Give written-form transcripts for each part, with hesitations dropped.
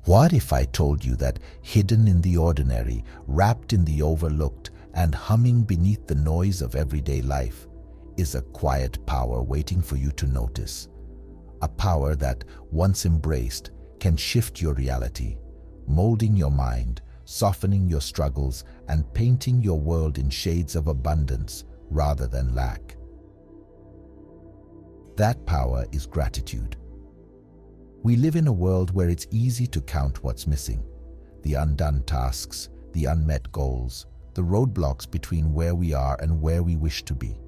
What if I told you that hidden in the ordinary, wrapped in the overlooked, and humming beneath the noise of everyday life is a quiet power waiting for you to notice? A power that, once embraced, can shift your reality, molding your mind, softening your struggles, and painting your world in shades of abundance rather than lack. That power is gratitude. We live in a world where it's easy to count what's missing: the undone tasks, the unmet goals, the roadblocks between where we are and where we wish to be.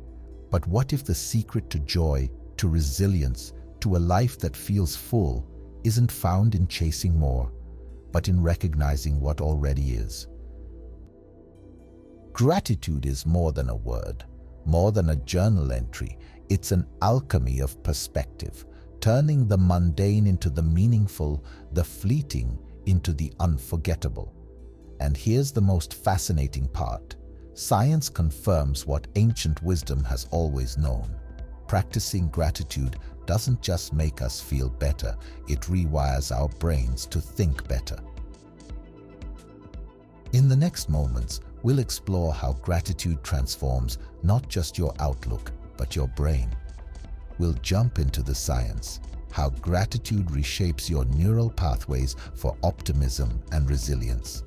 But what if the secret to joy, to resilience, to a life that feels full isn't found in chasing more, but in recognizing what already is? Gratitude is more than a word, more than a journal entry. It's an alchemy of perspective, turning the mundane into the meaningful, the fleeting into the unforgettable. And here's the most fascinating part. Science confirms what ancient wisdom has always known. Practicing gratitude doesn't just make us feel better, it rewires our brains to think better. In the next moments, we'll explore how gratitude transforms not just your outlook, but your brain. We'll jump into the science, how gratitude reshapes your neural pathways for optimism and resilience.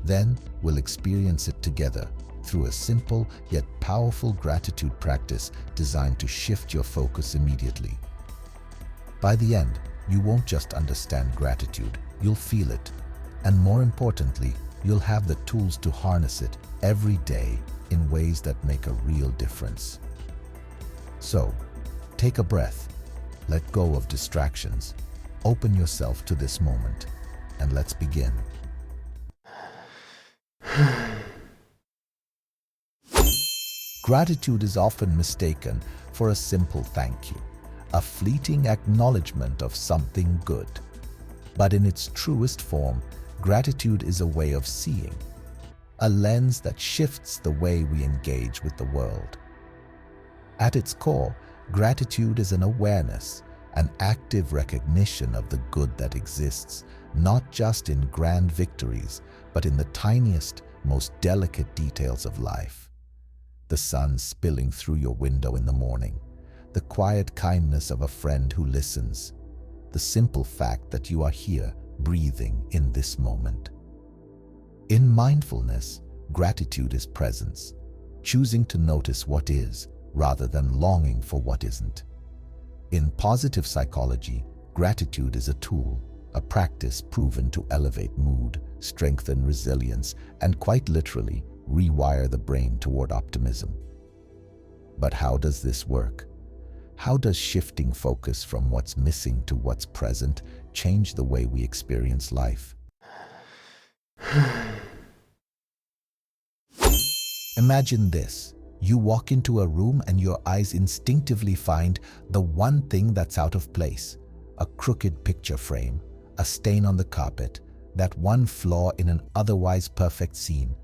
Then we'll experience it together through a simple yet powerful gratitude practice designed to shift your focus immediately. By the end, you won't just understand gratitude, you'll feel it. And more importantly, you'll have the tools to harness it every day in ways that make a real difference. So, take a breath, let go of distractions, open yourself to this moment, and let's begin. Gratitude is often mistaken for a simple thank you, a fleeting acknowledgement of something good. But in its truest form, gratitude is a way of seeing, a lens that shifts the way we engage with the world. At its core, gratitude is an awareness, an active recognition of the good that exists, not just in grand victories, but in the tiniest, most delicate details of life. The sun spilling through your window in the morning, the quiet kindness of a friend who listens, the simple fact that you are here, breathing in this moment. In mindfulness, gratitude is presence, choosing to notice what is rather than longing for what isn't. In positive psychology, gratitude is a tool, a practice proven to elevate mood, strengthen resilience, and quite literally rewire the brain toward optimism. But how does this work? How does shifting focus from what's missing to what's present change the way we experience life? Imagine this. You walk into a room and your eyes instinctively find the one thing that's out of place: a crooked picture frame, a stain on the carpet, that one flaw in an otherwise perfect scene.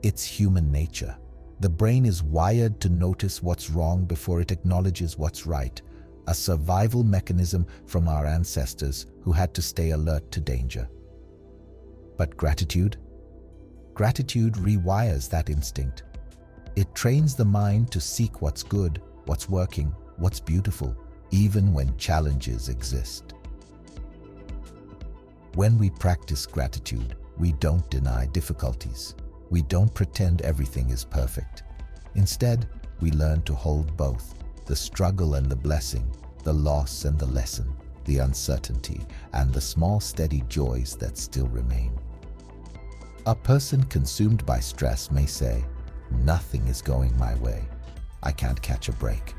It's human nature. The brain is wired to notice what's wrong before it acknowledges what's right, a survival mechanism from our ancestors who had to stay alert to danger. But gratitude? Gratitude rewires that instinct. It trains the mind to seek what's good, what's working, what's beautiful, even when challenges exist. When we practice gratitude, we don't deny difficulties. We don't pretend everything is perfect. Instead, we learn to hold both, the struggle and the blessing, the loss and the lesson, the uncertainty and the small steady joys that still remain. A person consumed by stress may say, "Nothing is going my way. I can't catch a break."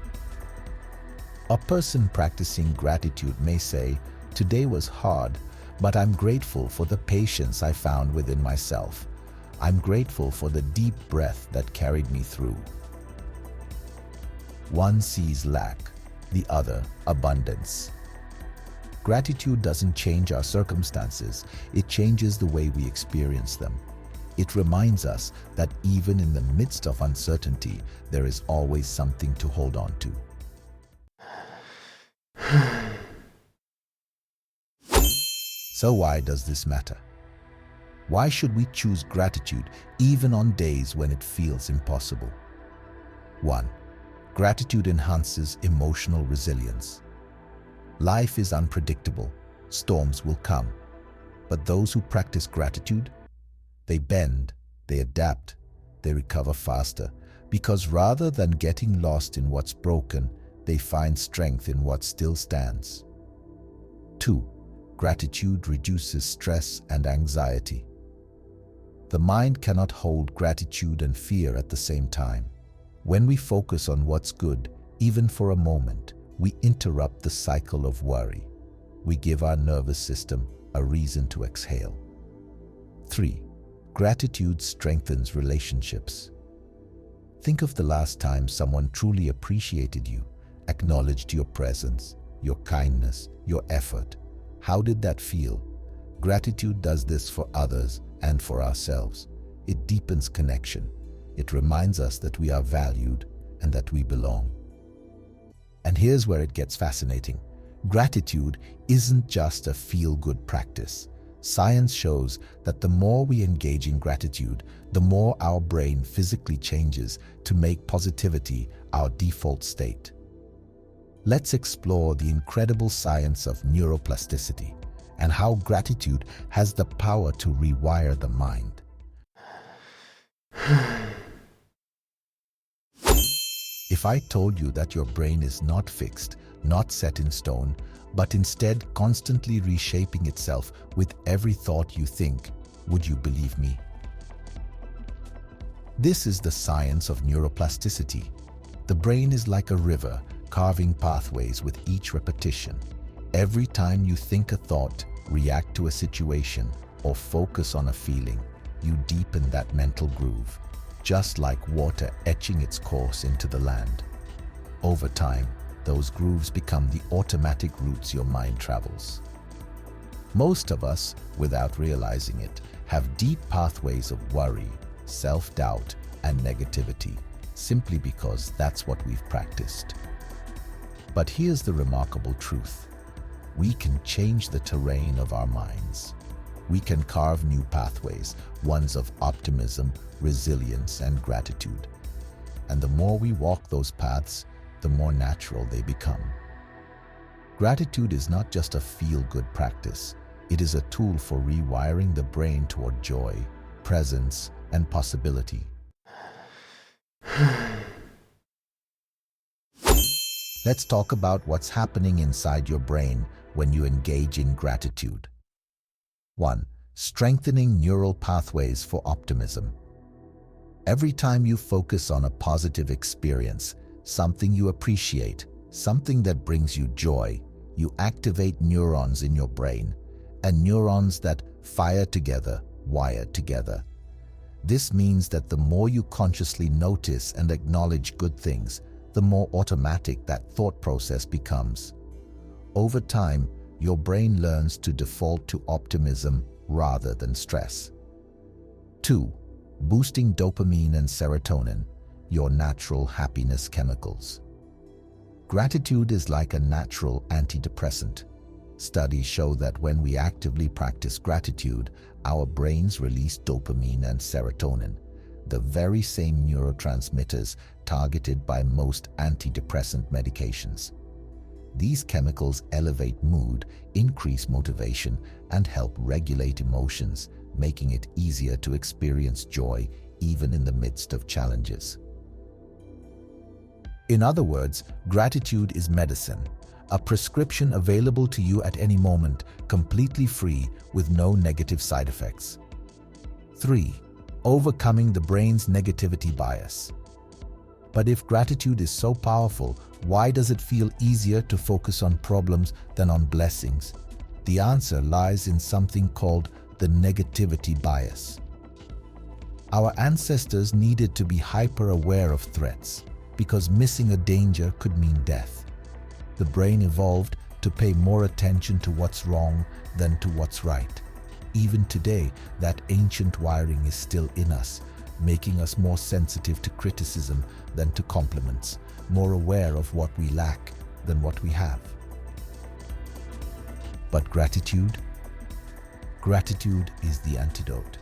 A person practicing gratitude may say, "Today was hard, but I'm grateful for the patience I found within myself. I'm grateful for the deep breath that carried me through." One sees lack, the other abundance. Gratitude doesn't change our circumstances, it changes the way we experience them. It reminds us that even in the midst of uncertainty, there is always something to hold on to. So why does this matter? Why should we choose gratitude even on days when it feels impossible? 1. Gratitude enhances emotional resilience. Life is unpredictable. Storms will come. But those who practice gratitude, they bend, they adapt, they recover faster, because rather than getting lost in what's broken, they find strength in what still stands. 2. Gratitude reduces stress and anxiety. The mind cannot hold gratitude and fear at the same time. When we focus on what's good, even for a moment, we interrupt the cycle of worry. We give our nervous system a reason to exhale. 3. Gratitude strengthens relationships. Think of the last time someone truly appreciated you, acknowledged your presence, your kindness, your effort. How did that feel? Gratitude does this for others and for ourselves. It deepens connection. It reminds us that we are valued and that we belong. And here's where it gets fascinating. Gratitude isn't just a feel-good practice. Science shows that the more we engage in gratitude, the more our brain physically changes to make positivity our default state. Let's explore the incredible science of neuroplasticity and how gratitude has the power to rewire the mind. If I told you that your brain is not fixed, not set in stone, but instead constantly reshaping itself with every thought you think, would you believe me? This is the science of neuroplasticity. The brain is like a river, carving pathways with each repetition. Every time you think a thought, react to a situation, or focus on a feeling, you deepen that mental groove, just like water etching its course into the land. Over time, those grooves become the automatic routes your mind travels. Most of us, without realizing it, have deep pathways of worry, self-doubt, and negativity, simply because that's what we've practiced. But here's the remarkable truth. We can change the terrain of our minds. We can carve new pathways, ones of optimism, resilience, and gratitude. And the more we walk those paths, the more natural they become. Gratitude is not just a feel-good practice. It is a tool for rewiring the brain toward joy, presence, and possibility. Let's talk about what's happening inside your brain when you engage in gratitude. 1. Strengthening neural pathways for optimism. Every time you focus on a positive experience, something you appreciate, something that brings you joy, you activate neurons in your brain, and neurons that fire together, wire together. This means that the more you consciously notice and acknowledge good things, the more automatic that thought process becomes. Over time, your brain learns to default to optimism rather than stress. 2. Boosting dopamine and serotonin, your natural happiness chemicals. Gratitude is like a natural antidepressant. Studies show that when we actively practice gratitude, our brains release dopamine and serotonin, the very same neurotransmitters targeted by most antidepressant medications. These chemicals elevate mood, increase motivation, and help regulate emotions, making it easier to experience joy even in the midst of challenges. In other words, gratitude is medicine, a prescription available to you at any moment, completely free, with no negative side effects. 3. Overcoming the brain's negativity bias. But if gratitude is so powerful, why does it feel easier to focus on problems than on blessings? The answer lies in something called the negativity bias. Our ancestors needed to be hyper-aware of threats, because missing a danger could mean death. The brain evolved to pay more attention to what's wrong than to what's right. Even today, that ancient wiring is still in us, making us more sensitive to criticism than to compliments, more aware of what we lack than what we have. But gratitude? Gratitude is the antidote.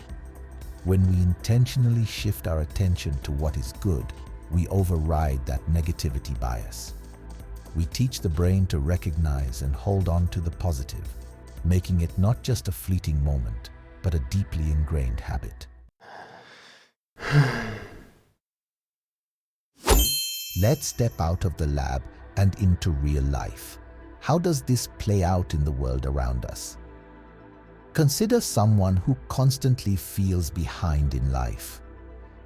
When we intentionally shift our attention to what is good, we override that negativity bias. We teach the brain to recognize and hold on to the positive, making it not just a fleeting moment, but a deeply ingrained habit. Let's step out of the lab and into real life. How does this play out in the world around us? Consider someone who constantly feels behind in life.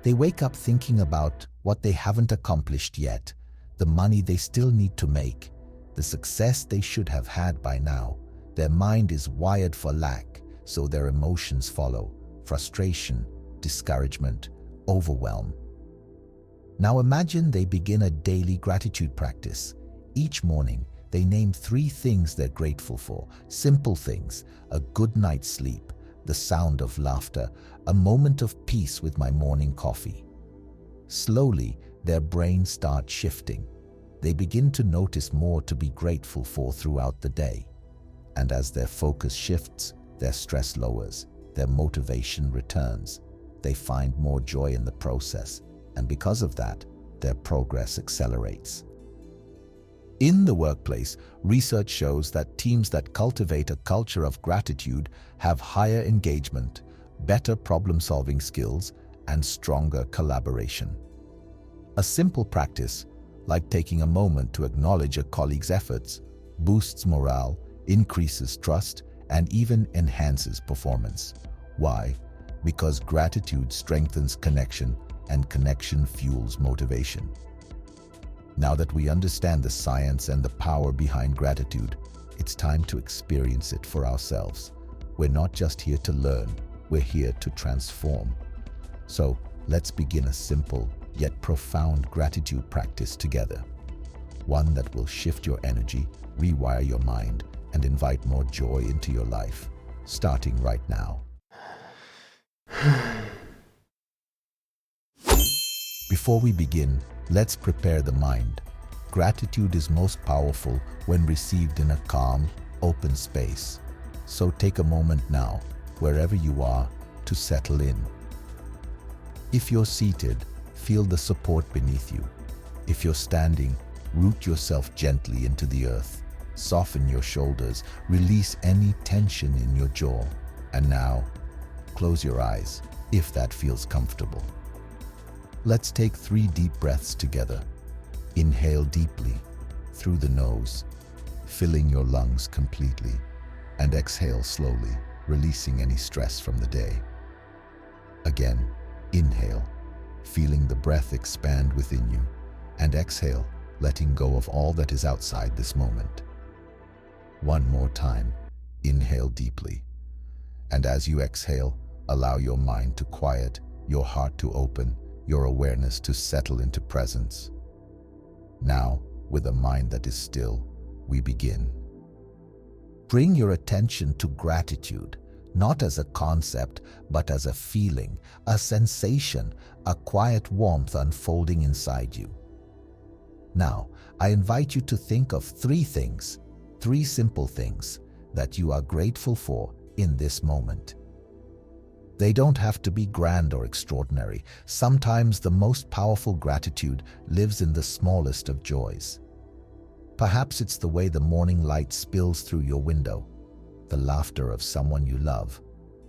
They wake up thinking about what they haven't accomplished yet, the money they still need to make, the success they should have had by now. Their mind is wired for lack, so their emotions follow: frustration, discouragement, overwhelm. Now imagine they begin a daily gratitude practice. Each morning, they name 3 things they're grateful for. Simple things: a good night's sleep, the sound of laughter, a moment of peace with my morning coffee. Slowly, their brain starts shifting. They begin to notice more to be grateful for throughout the day. And as their focus shifts, their stress lowers, their motivation returns. They find more joy in the process, and because of that, their progress accelerates. In the workplace, research shows that teams that cultivate a culture of gratitude have higher engagement, better problem-solving skills, and stronger collaboration. A simple practice, like taking a moment to acknowledge a colleague's efforts, boosts morale, increases trust, and even enhances performance. Why? Because gratitude strengthens connection, and connection fuels motivation. Now that we understand the science and the power behind gratitude, it's time to experience it for ourselves. We're not just here to learn, we're here to transform. So let's begin a simple yet profound gratitude practice together. One that will shift your energy, rewire your mind, and invite more joy into your life, starting right now. Before we begin, let's prepare the mind. Gratitude is most powerful when received in a calm, open space. So take a moment now, wherever you are, to settle in. If you're seated, feel the support beneath you. If you're standing, root yourself gently into the earth. Soften your shoulders, release any tension in your jaw. And now, close your eyes, if that feels comfortable. Let's take 3 deep breaths together. Inhale deeply through the nose, filling your lungs completely, and exhale slowly, releasing any stress from the day. Again, inhale, feeling the breath expand within you, and exhale, letting go of all that is outside this moment. One more time, inhale deeply, and as you exhale, allow your mind to quiet, your heart to open, your awareness to settle into presence. Now, with a mind that is still, we begin. Bring your attention to gratitude, not as a concept, but as a feeling, a sensation, a quiet warmth unfolding inside you. Now, I invite you to think of 3 things, 3 simple things that you are grateful for in this moment. They don't have to be grand or extraordinary. Sometimes the most powerful gratitude lives in the smallest of joys. Perhaps it's the way the morning light spills through your window, the laughter of someone you love,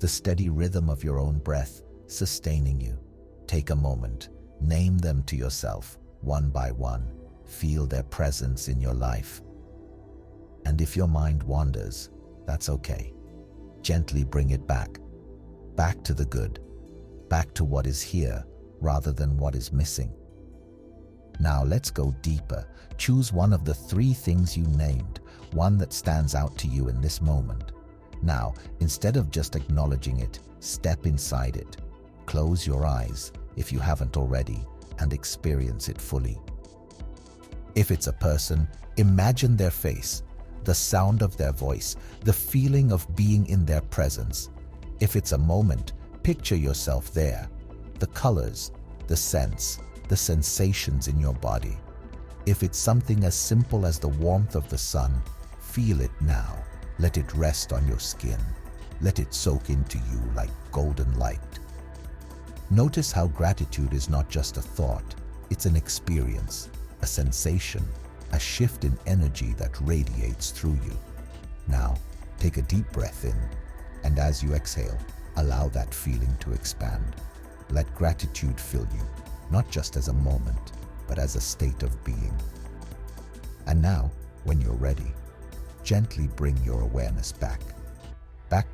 the steady rhythm of your own breath sustaining you. Take a moment, name them to yourself, one by one. Feel their presence in your life. And if your mind wanders, that's okay. Gently bring it back to the good, back to what is here rather than what is missing. Now let's go deeper. Choose one of the 3 things you named, one that stands out to you in this moment. Now, instead of just acknowledging it, step inside it. Close your eyes, if you haven't already, and experience it fully. If it's a person, imagine their face, the sound of their voice, the feeling of being in their presence. If it's a moment, picture yourself there, the colors, the scents, the sensations in your body. If it's something as simple as the warmth of the sun, feel it now. Let it rest on your skin. Let it soak into you like golden light. Notice how gratitude is not just a thought, it's an experience, a sensation, a shift in energy that radiates through you. Now, take a deep breath in, and as you exhale, allow that feeling to expand. Let gratitude fill you, not just as a moment, but as a state of being. And now, when you're ready, gently bring your awareness back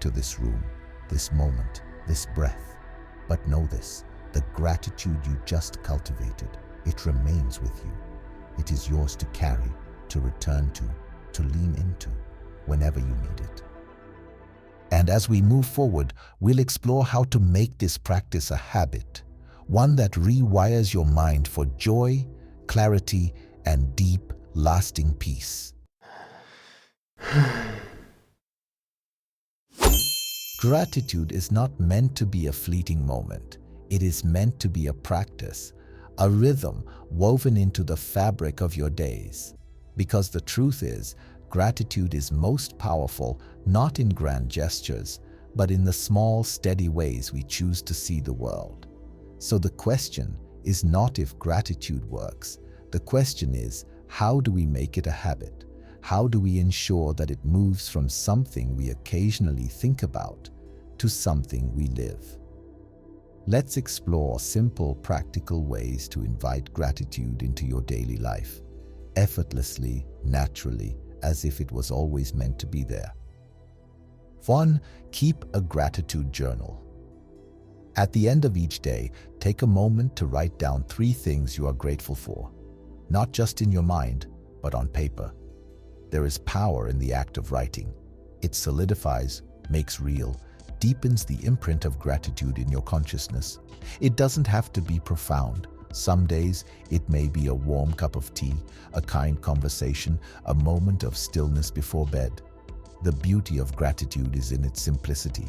to this room, this moment, this breath. But know this, the gratitude you just cultivated, it remains with you. It is yours to carry, to return to lean into, whenever you need it. And as we move forward, we'll explore how to make this practice a habit, one that rewires your mind for joy, clarity, and deep, lasting peace. Gratitude is not meant to be a fleeting moment. It is meant to be a practice, a rhythm woven into the fabric of your days. Because the truth is, gratitude is most powerful not in grand gestures, but in the small, steady ways we choose to see the world. So the question is not if gratitude works. The question is, how do we make it a habit? How do we ensure that it moves from something we occasionally think about to something we live? Let's explore simple, practical ways to invite gratitude into your daily life, effortlessly, naturally, as if it was always meant to be there. 1. Keep a gratitude journal. At the end of each day, take a moment to write down 3 things you are grateful for, not just in your mind, but on paper. There is power in the act of writing. It solidifies, makes real, deepens the imprint of gratitude in your consciousness. It doesn't have to be profound. Some days, it may be a warm cup of tea, a kind conversation, a moment of stillness before bed. The beauty of gratitude is in its simplicity.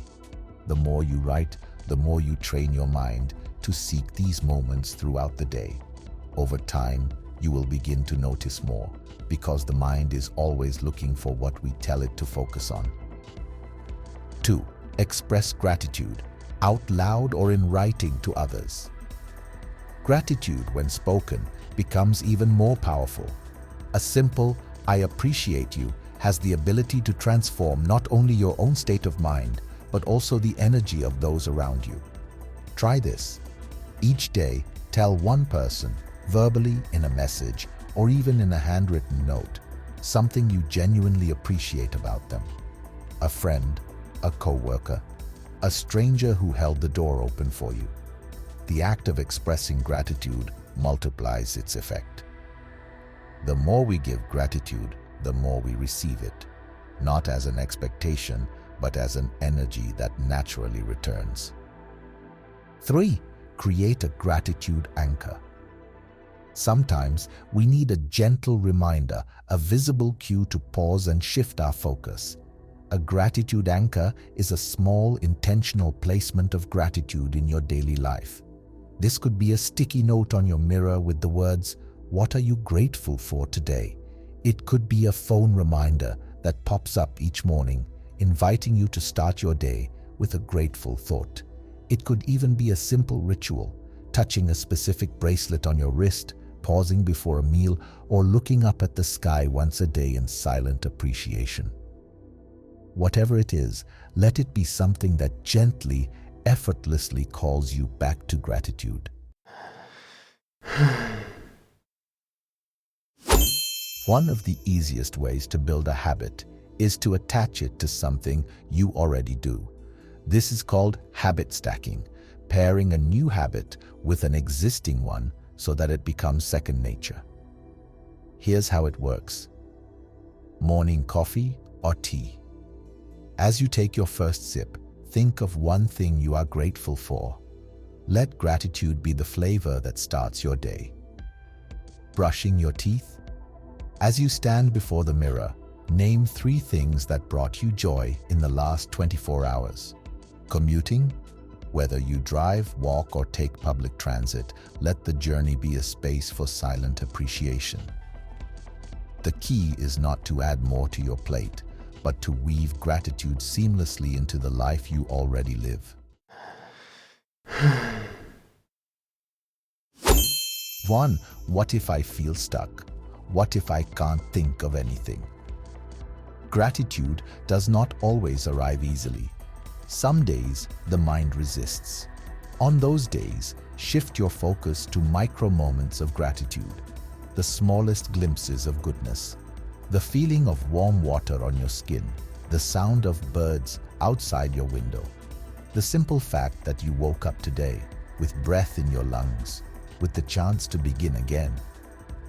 The more you write, the more you train your mind to seek these moments throughout the day. Over time, you will begin to notice more, because the mind is always looking for what we tell it to focus on. 2. Express gratitude, out loud or in writing to others. Gratitude, when spoken, becomes even more powerful. A simple, "I appreciate you," has the ability to transform not only your own state of mind, but also the energy of those around you. Try this. Each day, tell one person, verbally, in a message, or even in a handwritten note, something you genuinely appreciate about them. A friend, a coworker, a stranger who held the door open for you. The act of expressing gratitude multiplies its effect. The more we give gratitude, the more we receive it, not as an expectation, but as an energy that naturally returns. 3. Create a gratitude anchor. Sometimes we need a gentle reminder, a visible cue to pause and shift our focus. A gratitude anchor is a small, intentional placement of gratitude in your daily life. This could be a sticky note on your mirror with the words, "What are you grateful for today?" It could be a phone reminder that pops up each morning, inviting you to start your day with a grateful thought. It could even be a simple ritual, touching a specific bracelet on your wrist, pausing before a meal, or looking up at the sky once a day in silent appreciation. Whatever it is, let it be something that gently, effortlessly calls you back to gratitude. One of the easiest ways to build a habit is to attach it to something you already do. This is called habit stacking, pairing a new habit with an existing one so that it becomes second nature. Here's how it works. Morning coffee or tea. As you take your first sip, think of one thing you are grateful for. Let gratitude be the flavor that starts your day. Brushing your teeth? As you stand before the mirror, name 3 things that brought you joy in the last 24 hours. Commuting? Whether you drive, walk, or take public transit, let the journey be a space for silent appreciation. The key is not to add more to your plate, but to weave gratitude seamlessly into the life you already live. 1. What if I feel stuck? What if I can't think of anything? Gratitude does not always arrive easily. Some days, the mind resists. On those days, shift your focus to micro moments of gratitude, the smallest glimpses of goodness, the feeling of warm water on your skin, the sound of birds outside your window, the simple fact that you woke up today with breath in your lungs, with the chance to begin again.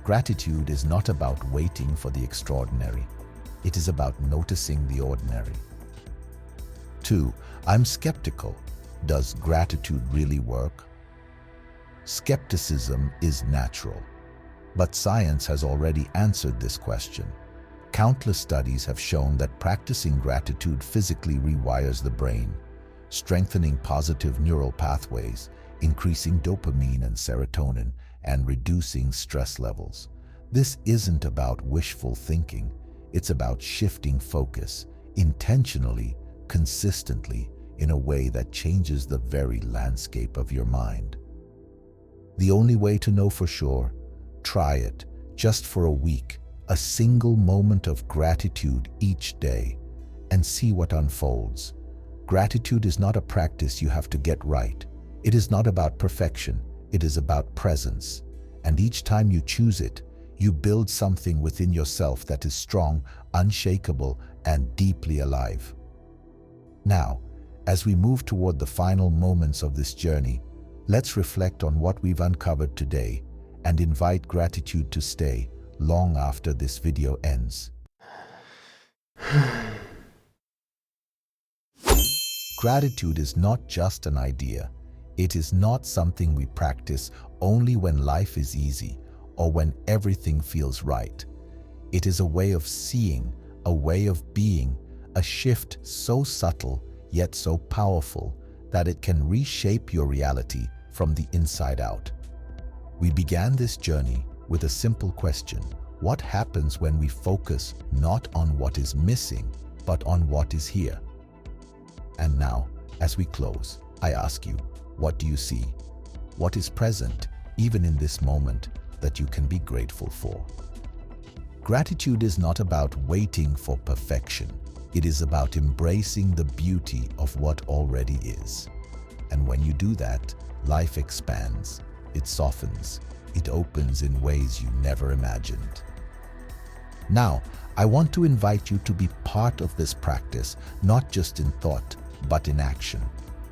Gratitude is not about waiting for the extraordinary. It is about noticing the ordinary. 2. I'm skeptical. Does gratitude really work? Skepticism is natural, but science has already answered this question. Countless studies have shown that practicing gratitude physically rewires the brain, strengthening positive neural pathways, increasing dopamine and serotonin, and reducing stress levels. This isn't about wishful thinking. It's about shifting focus intentionally, consistently, in a way that changes the very landscape of your mind. The only way to know for sure, try it just for a week, a single moment of gratitude each day, and see what unfolds. Gratitude is not a practice you have to get right. It is not about perfection. It is about presence. And each time you choose it, you build something within yourself that is strong, unshakable, and deeply alive. Now, as we move toward the final moments of this journey, let's reflect on what we've uncovered today and invite gratitude to stay long after this video ends. Gratitude is not just an idea. It is not something we practice only when life is easy or when everything feels right. It is a way of seeing, a way of being, a shift so subtle yet so powerful that it can reshape your reality from the inside out. We began this journey with a simple question: what happens when we focus not on what is missing, but on what is here? And now, as we close, I ask you, what do you see? What is present, even in this moment, that you can be grateful for? Gratitude is not about waiting for perfection. It is about embracing the beauty of what already is. And when you do that, life expands, it softens, it opens in ways you never imagined. Now, I want to invite you to be part of this practice, not just in thought, but in action.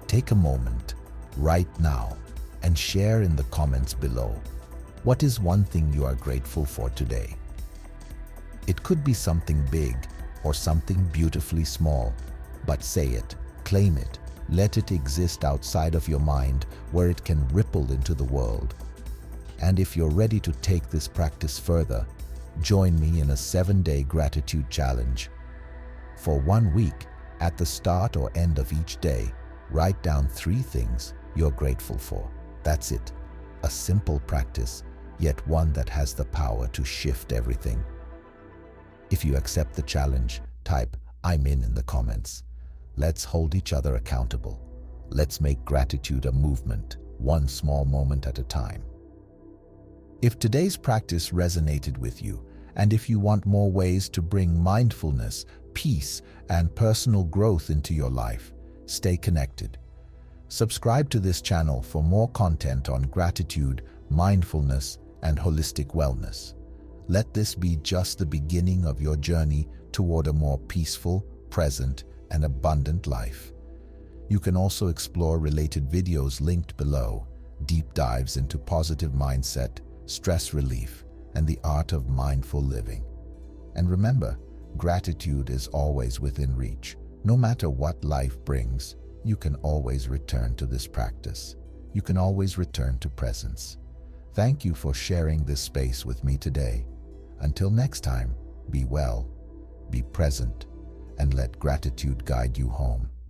Take a moment, right now, and share in the comments below. What is one thing you are grateful for today? It could be something big or something beautifully small, but say it, claim it, let it exist outside of your mind where it can ripple into the world. And if you're ready to take this practice further, join me in a 7-day gratitude challenge. For 1 week, at the start or end of each day, write down 3 things you're grateful for. That's it. A simple practice, yet one that has the power to shift everything. If you accept the challenge, type "I'm in the comments. Let's hold each other accountable. Let's make gratitude a movement, one small moment at a time. If today's practice resonated with you, and if you want more ways to bring mindfulness, peace, and personal growth into your life, stay connected. Subscribe to this channel for more content on gratitude, mindfulness, and holistic wellness. Let this be just the beginning of your journey toward a more peaceful, present, and abundant life. You can also explore related videos linked below, deep dives into positive mindset, stress relief, and the art of mindful living. And remember, gratitude is always within reach. No matter what life brings, you can always return to this practice. You can always return to presence. Thank you for sharing this space with me today. Until next time, be well, be present, and let gratitude guide you home.